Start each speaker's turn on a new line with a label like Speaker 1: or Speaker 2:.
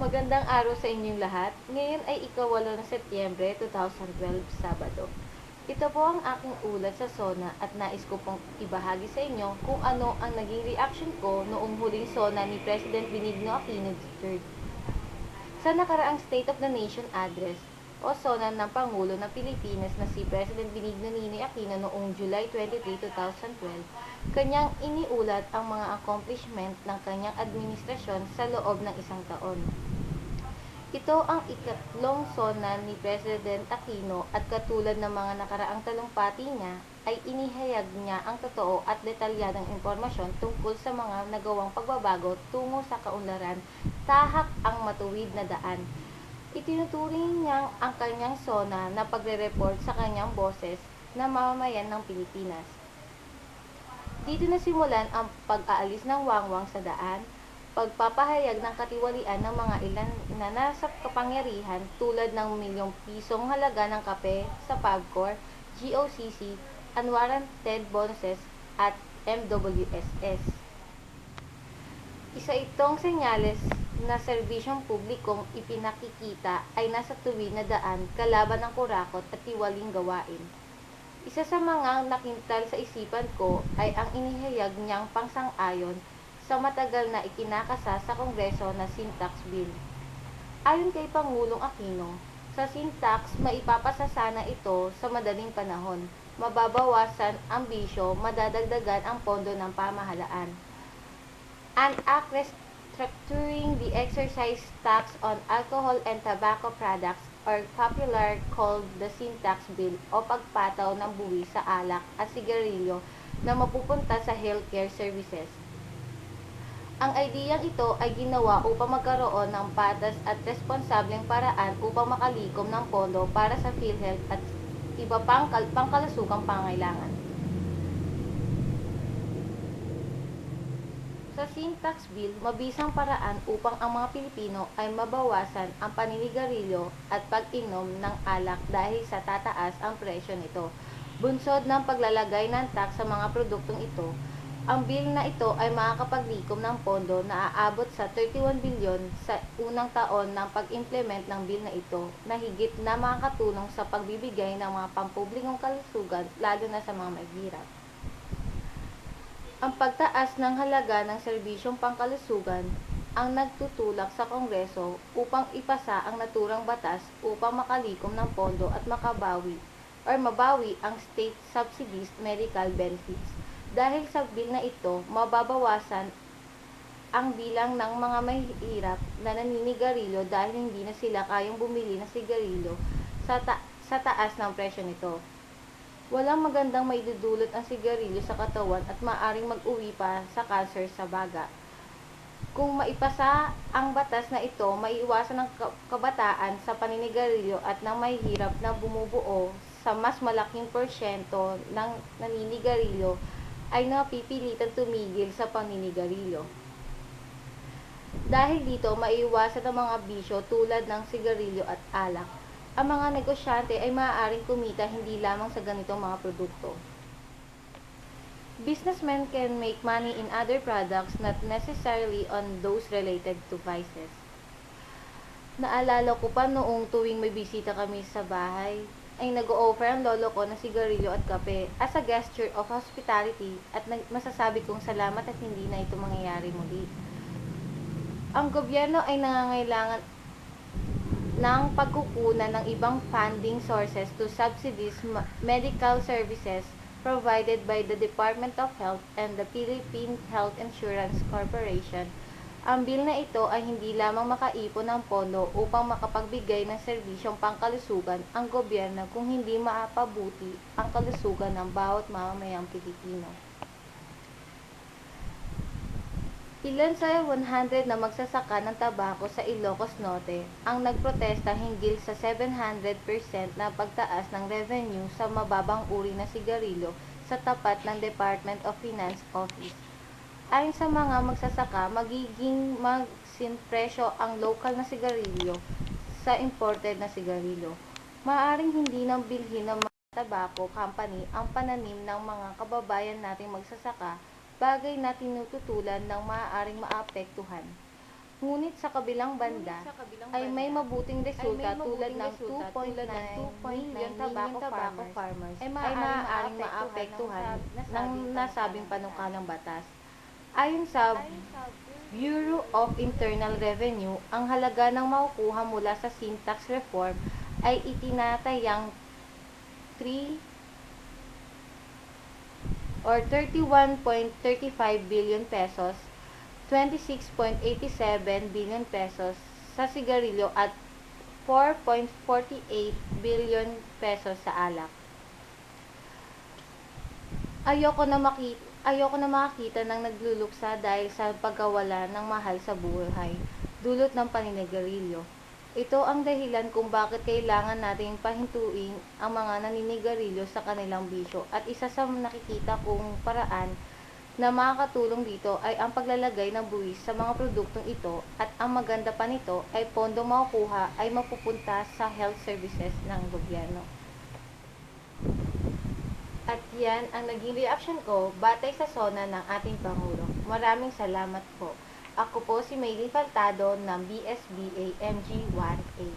Speaker 1: Magandang araw sa inyong lahat. Ngayon ay ika-8 ng Setyembre 2012, Sabado. Ito po ang aking ulat sa SONA at nais ko pong ibahagi sa inyo kung ano ang naging reaction ko noong huling SONA ni President Benigno Aquino III. Sa nakaraang State of the Nation Address o SONA ng Pangulo ng Pilipinas na si President Benigno Ninoy Aquino noong July 23, 2012, kanyang iniulat ang mga accomplishment ng kanyang administrasyon sa loob ng isang taon. Ito ang ikatlong SONA ni President Aquino at katulad ng mga nakaraang talumpati niya, ay inihayag niya ang totoo at detalyadong impormasyon tungkol sa mga nagawang pagbabago tungo sa kaunlaran, tahak ang matuwid na daan. Itinuturing niyang ang kanyang SONA na pagre-report sa kanyang boses na mamamayan ng Pilipinas. Dito nasimulan ang pag-aalis ng wangwang sa daan, pagpapahayag ng katiwalian ng mga ilan na nasa kapangyarihan tulad ng milyong pisong halaga ng kape sa PAGCOR, GOCC, unwarranted bonuses at MWSS. Isa itong senyales na serbisyong publikong ipinakikita ay nasa tuwid na daan kalaban ng kurakot at tiwaling gawain. Isa sa mga nakintal sa isipan ko ay ang inihayag niyang pangsang-ayon sa matagal na ikinakasa sa Kongreso na Sin Tax Bill. Ayon kay Pangulong Aquino, sa Sin Tax maipapasa sana ito sa madaling panahon, mababawasan ang bisyo, madadagdagan ang pondo ng pamahalaan. An act restructuring the excise tax on alcohol and tobacco products or popular called the Sin Tax Bill o pagpataw ng buwis sa alak at sigarilyo na mapupunta sa healthcare services. Ang ideyang ito ay ginawa upang magkaroon ng patas at responsableng paraan upang makalikom ng pondo para sa PhilHealth at iba pang pangkalusugang pangailangan. Sa Sin Tax Bill, mabisang paraan upang ang mga Pilipino ay mabawasan ang paninigarilyo at pag-inom ng alak dahil sa tataas ang presyo nito. Bunsod ng paglalagay ng tax sa mga produktong ito, ang bill na ito ay makakapaglikom ng pondo na aabot sa 31 bilyon sa unang taon ng pag-implement ng bill na ito na higit na makakatulong sa pagbibigay ng mga pampublikong kalusugan lalo na sa mga mahihirap. Ang pagtaas ng halaga ng serbisyong pangkalusugan ang nagtutulak sa Kongreso upang ipasa ang naturang batas upang makalikom ng pondo at mabawi ang state subsidized medical benefits. Dahil sa bill na ito, mababawasan ang bilang ng mga mahihirap na naninigarilyo dahil hindi na sila kayang bumili ng sigarilyo sa taas ng presyo nito. Walang magandang maidudulot ang sigarilyo sa katawan at maaaring mag-uwi pa sa kanser sa baga. Kung maipasa ang batas na ito, maiiwasan ang kabataan sa paninigarilyo at ng mahihirap na bumubuo sa mas malaking porsyento ng naninigarilyo ay napipilitang tumigil sa paninigarilyo. Dahil dito, maiiwasan ang mga bisyo tulad ng sigarilyo at alak. Ang mga negosyante ay maaaring kumita hindi lamang sa ganitong mga produkto. Businessmen can make money in other products, not necessarily on those related to vices. Naalala ko pa noong tuwing may bisita kami sa bahay, ay nag-o-offer ang lolo ko ng sigarilyo at kape as a gesture of hospitality at masasabi kong salamat at hindi na ito mangyayari muli. Ang gobyerno ay nangangailangan ng pagkukunan ng ibang funding sources to subsidize medical services provided by the Department of Health and the Philippine Health Insurance Corporation. Ang bill na ito ay hindi lamang makaipon ng pondo upang makapagbigay ng serbisyong pangkalusugan ang gobyerno kung hindi maapabuti ang kalusugan ng bawat mamamayang Pilipino. Ilan sa 100 na magsasaka ng tabako sa Ilocos Norte ang nagprotesta hinggil sa 700% na pagtaas ng revenue sa mababang uri na sigarilyo sa tapat ng Department of Finance Office. Ayon sa mga magsasaka, magiging magsinpresyo ang local na sigarilyo sa imported na sigarilyo. Maaaring hindi nang bilhin ng mga tabako company ang pananim ng mga kababayan nating magsasaka, bagay na tinututulan ng maaaring maapektuhan. Ngunit sa kabilang banda, ay may mabuting resulta tulad ng 2.9 million tobacco farmers ay maaaring maapektuhan ng nasabing panukalang batas. Ayon sa Bureau of Internal Revenue, ang halaga ng makukuha mula sa sin tax reform ay itinatayang 31.35 billion pesos, 26.87 billion pesos sa sigarilyo at 4.48 billion pesos sa alak. Ayoko na makita ng nagluluksa dahil sa pagkawala ng mahal sa buhay, dulot ng paninigarilyo. Ito ang dahilan kung bakit kailangan nating pahintuin ang mga naninigarilyo sa kanilang bisyo, at isa sa nakikita kong paraan na makakatulong dito ay ang paglalagay ng buwis sa mga produktong ito, at ang maganda pa nito ay pondong makukuha ay mapupunta sa health services ng gobyerno. At yan ang naging reaction ko batay sa SONA ng ating Pangulo. Maraming salamat po. Ako po si Maylin Faltado ng BSBA MG1A.